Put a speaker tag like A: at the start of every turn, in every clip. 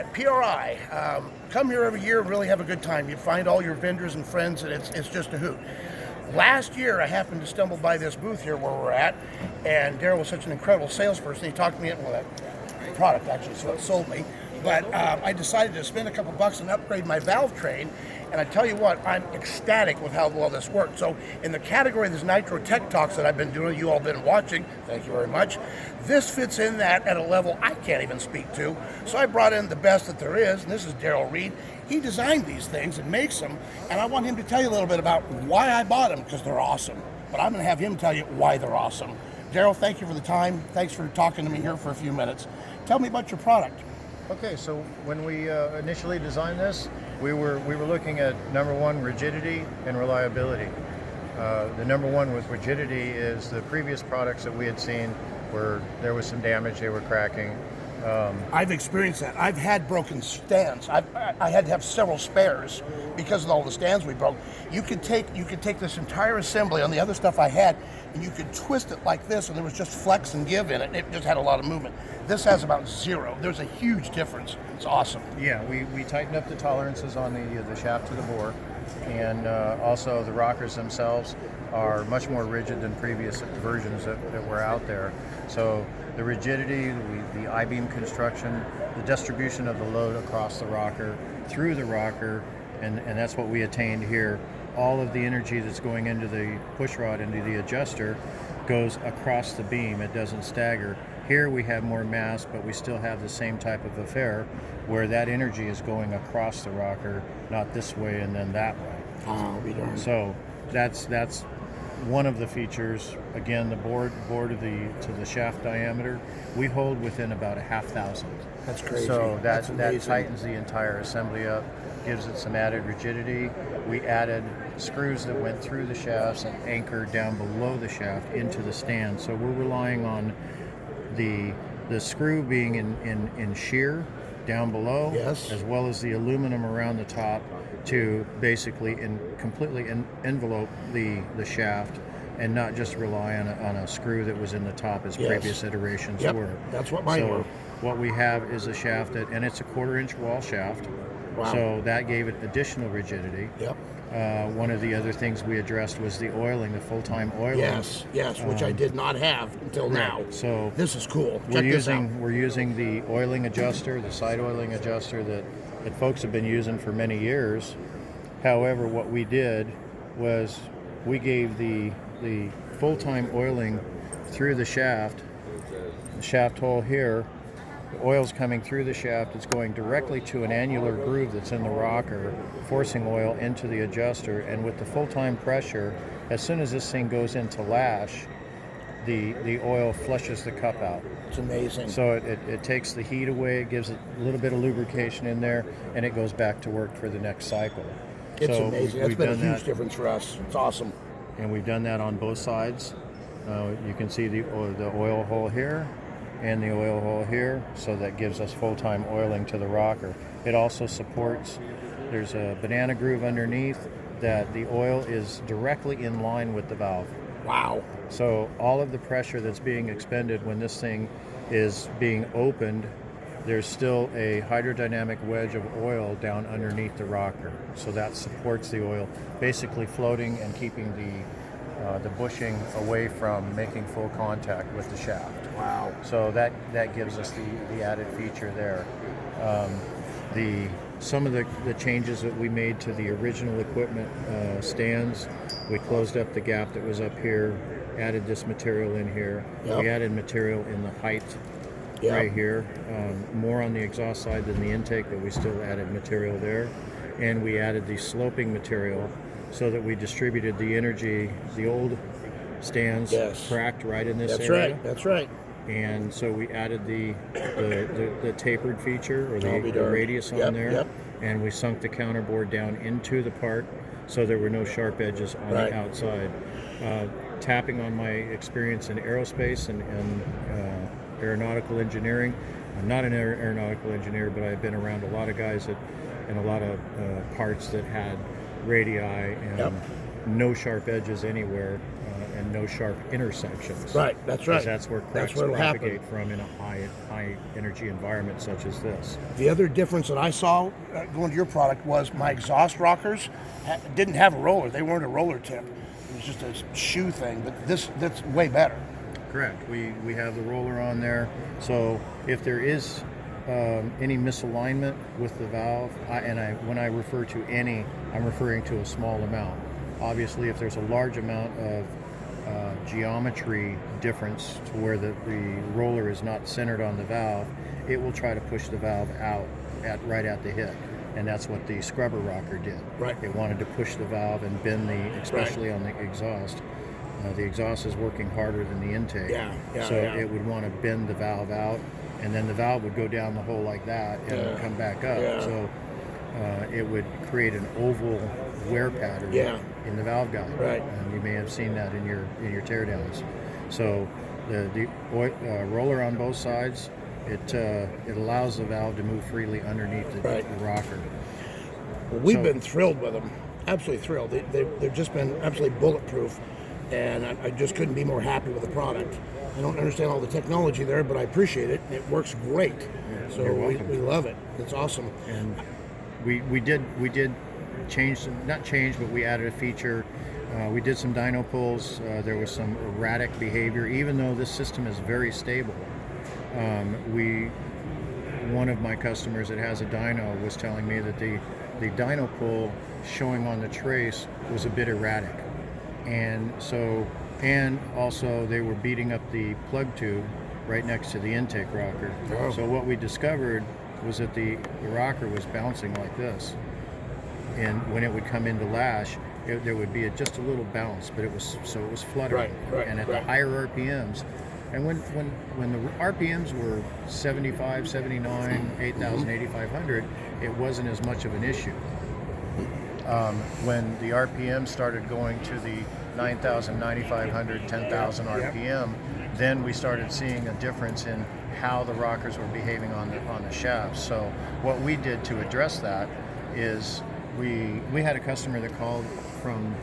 A: at PRI. Come here every year and really have a good time. You find all your vendors and friends, and it's just a hoot. Last year, I happened to stumble by this booth here where we're at, and Darrell was such an incredible salesperson. He talked me into that product, actually, so it sold me. But I decided to spend a couple bucks and upgrade my valve train, and I tell you what, I'm ecstatic with how well this worked. So in the category of this Nitro-Tech Talks that I've been doing, you all been watching, thank you very much, this fits in that at a level I can't even speak to. So I brought in the best that there is, and this is Darrell Reid. He designed these things and makes them, and I want him to tell you a little bit about why I bought them, because they're awesome. But I'm going to have him tell you why they're awesome. Darrell, thank you for the time. Thanks for talking to me here for a few minutes. Tell me about your product.
B: Okay, so when we initially designed this, we were looking at number one, rigidity and reliability. The number one with rigidity is the previous products that we had seen where there was some damage, they were cracking.
A: I've experienced that. I've had broken stands. I had to have several spares because of all the stands we broke. You could take this entire assembly on the other stuff I had, and you could twist it like this, and there was just flex and give in it. It just had a lot of movement. This has about zero. There's a huge difference. It's awesome.
B: Yeah, we tightened up the tolerances on the shaft to the bore, and also the rockers themselves are much more rigid than previous versions that were out there. So the rigidity, the I-beam construction, the distribution of the load across the rocker, through the rocker, and that's what we attained here. All of the energy that's going into the push rod, into the adjuster, goes across the beam. It doesn't stagger. Here we have more mass, but we still have the same type of affair where that energy is going across the rocker, not this way and then that way.
A: Oh, be darned.
B: So that's one of the features. Again, the board to the shaft diameter, we hold within about 1/2,000.
A: That's crazy.
B: So that
A: amazing.
B: tightens the entire assembly up, gives it some added rigidity. We added screws that went through the shafts and anchored down below the shaft into the stand. So we're relying on the screw being in shear down below,
A: yes,
B: as well as the aluminum around the top to basically completely envelope the shaft and not just rely on a screw that was in the top as previous iterations were.
A: That's what mine were.
B: What we have is a shaft and it's a 1/4-inch wall shaft.
A: Wow.
B: So that gave it additional rigidity.
A: Yep.
B: One of the other things we addressed was the oiling, the full-time oiling.
A: Yes, which I did not have until now.
B: So
A: this is cool.
B: We're using the oiling adjuster, the side oiling adjuster that folks have been using for many years. However, what we did was we gave the full-time oiling through the shaft hole here. The oil's coming through the shaft. It's going directly to an annular groove that's in the rocker, forcing oil into the adjuster. And with the full-time pressure, as soon as this thing goes into lash, the oil flushes the cup out.
A: It's amazing.
B: So it takes the heat away, it gives it a little bit of lubrication in there, and it goes back to work for the next cycle.
A: It's amazing. That's been a huge difference for us. It's awesome.
B: And we've done that on both sides. You can see the oil hole here and the oil hole here, so that gives us full-time oiling to the rocker. It also supports, there's a banana groove underneath that the oil is directly in line with the valve.
A: Wow.
B: So all of the pressure that's being expended when this thing is being opened, there's still a hydrodynamic wedge of oil down underneath the rocker. So that supports the oil, basically floating and keeping the bushing away from making full contact with the shaft.
A: Wow.
B: So that gives us the added feature there. Some of the changes that we made to the original equipment stands, we closed up the gap that was up here, added this material in here.
A: Yep.
B: We added material in the height right here, more on the exhaust side than the intake, but we still added material there. And we added the sloping material so that we distributed the energy. The old stands cracked right in this area.
A: That's right.
B: And so we added the tapered feature, or the radius on there, and we sunk the counterboard down into the part so there were no sharp edges on the outside. Tapping on my experience in aerospace and aeronautical engineering. I'm not an aeronautical engineer, but I've been around a lot of guys and a lot of parts that had radii and no sharp edges anywhere. and no sharp intersections.
A: Right, that's right.
B: 'Cause that's where cracks
A: That's where it'll happen.
B: propagate from in a high energy environment such as this.
A: The other difference that I saw going to your product was my exhaust rockers didn't have a roller. They weren't a roller tip. It was just a shoe thing, but that's way better.
B: Correct. We have the roller on there, so if there is any misalignment with the valve, when I refer to any, I'm referring to a small amount. Obviously, if there's a large amount of geometry difference to where the roller is not centered on the valve, it will try to push the valve out right at the hit. And that's what the scrubber rocker did.
A: Right.
B: It wanted to push the valve and bend especially on the exhaust. The exhaust is working harder than the intake. So it would want to bend the valve out, and then the valve would go down the hole like that and come back up. So it would create an oval wear pattern in the valve guide.
A: Right.
B: And you may have seen that in your teardowns. So the roller on both sides, it allows the valve to move freely underneath the rocker.
A: Well, we've been thrilled with them, absolutely thrilled. They've just been absolutely bulletproof, and I just couldn't be more happy with the product. I don't understand all the technology there, but I appreciate it. It works great. So we love it. It's awesome.
B: And we did change, not change, but we added a feature. We did some dyno pulls. There was some erratic behavior, even though this system is very stable. One of my customers that has a dyno was telling me that the dyno pull showing on the trace was a bit erratic, and also they were beating up the plug tube right next to the intake rocker. So what we discovered was that the rocker was bouncing like this, and when it would come into lash, there would be just a little bounce, but it was fluttering. And at the higher RPMs, and when the RPMs were 75, 79, 8,000, 8,500, it wasn't as much of an issue. When the RPM started going to the 9,000, 9,500, 10,000 RPM, then we started seeing a difference in how the rockers were behaving on the shafts. So what we did to address that is we had a customer that called from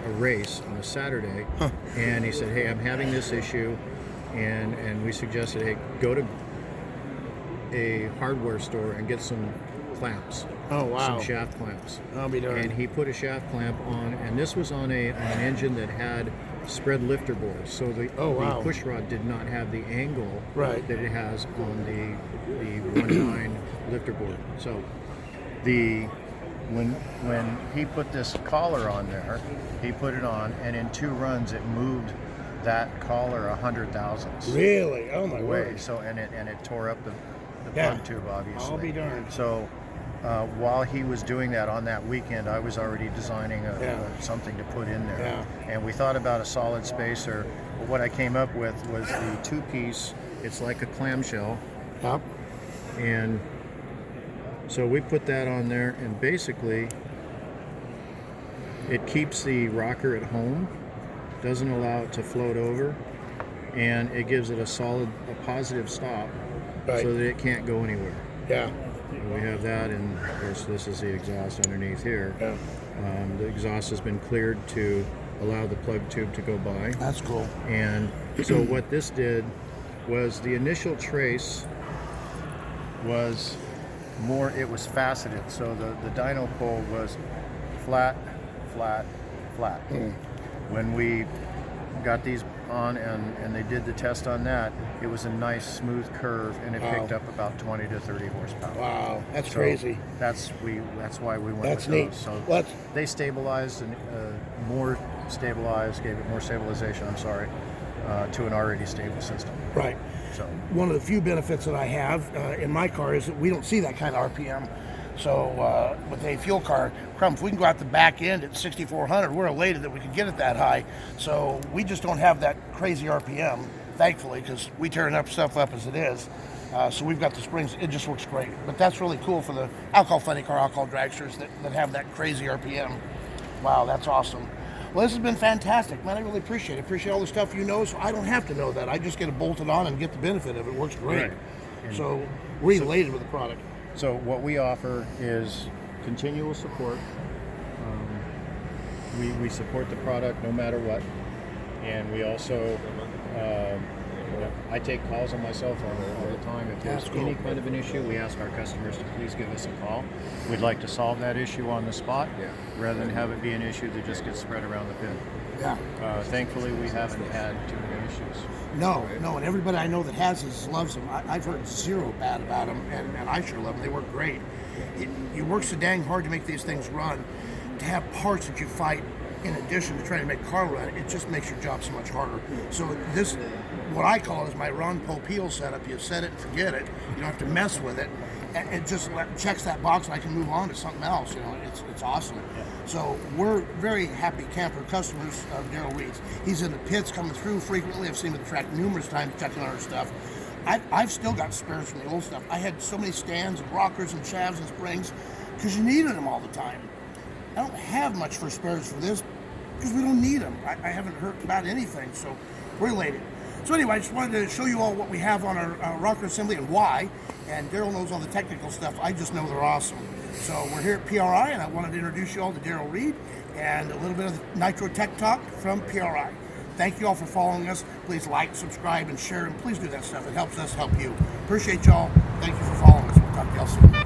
B: a race on a Saturday, and he said, "Hey, I'm having this issue," and we suggested, "Hey, go to a hardware store and get some clamps."
A: Oh wow!
B: Some shaft clamps.
A: I'll be darned.
B: And he put a shaft clamp on, and this was on an engine that had spread lifter bores, so the push rod did not have the angle that it has on the 1.9 lifter board. So when he put this collar on there, he put it on, and in 2 runs it moved that collar 100 thousandths.
A: Really? Oh my word!
B: So and it tore up the plug tube, obviously.
A: I'll be darned.
B: So while he was doing that on that weekend, I was already designing something to put in there. And we thought about a solid spacer. But what I came up with was the 2-piece. It's like a clamshell.
A: Yep.
B: And so we put that on there, and basically it keeps the rocker at home, doesn't allow it to float over, and it gives it a positive stop so that it can't go anywhere.
A: Yeah.
B: We have that, and of course this is the exhaust underneath here.
A: Yeah.
B: The exhaust has been cleared to allow the plug tube to go by.
A: That's cool.
B: And so what this did was the initial trace was it was faceted. So the dyno pole was flat, flat, flat. When we got these on and they did the test on that, it was a nice smooth curve, and it picked up about 20 to 30 horsepower.
A: Wow, that's crazy.
B: That's why we went
A: That's
B: with
A: neat.
B: those. So they stabilized and gave it more stabilization, to an already stable system.
A: Right.
B: So
A: one of the few benefits that I have in my car is that we don't see that kind of RPM. So with a fuel car, if we can go out the back end at 6,400, we're elated that we could get it that high. So we just don't have that crazy RPM, thankfully, because we turn stuff up as it is. So we've got the springs. It just works great. But that's really cool for the funny car dragsters that have that crazy RPM. Wow, that's awesome. Well, this has been fantastic, man. I really appreciate it. Appreciate all the stuff you know, so I don't have to know that. I just get it bolted on and get the benefit of it. It works great. Right. So we're elated with the product.
B: So what we offer is continual support. we support the product no matter what, and we also I take calls on my cell phone all the time. If there's any kind of an issue, we ask our customers to please give us a call. We'd like to solve that issue on the spot rather than have it be an issue that just gets spread around the pin. Thankfully, we haven't had too many issues.
A: No, and everybody I know that has these loves them. I've heard zero bad about them, and I sure love them. They work great. You work so dang hard to make these things run. To have parts that you fight in addition to trying to make car run, it just makes your job so much harder. So this, what I call is my Ron Popeil setup. You set it and forget it. You don't have to mess with it. And it just checks that box, and I can move on to something else. It's awesome. So we're very happy camper customers of Darrell Reid's. He's in the pits coming through frequently. I've seen him at the track numerous times checking on our stuff. I've still got spares from the old stuff. I had so many stands and rockers and shafts and springs because you needed them all the time. I don't have much for spares for this because we don't need them. I haven't heard about anything, so we're elated. So anyway, I just wanted to show you all what we have on our rocker assembly and why. And Darrell knows all the technical stuff. I just know they're awesome. So we're here at PRI, and I wanted to introduce you all to Darrell Reid and a little bit of the Nitro-Tech Talk from PRI. Thank you all for following us. Please like, subscribe, and share, and please do that stuff. It helps us help you. Appreciate y'all. Thank you for following us. We'll talk to y'all soon.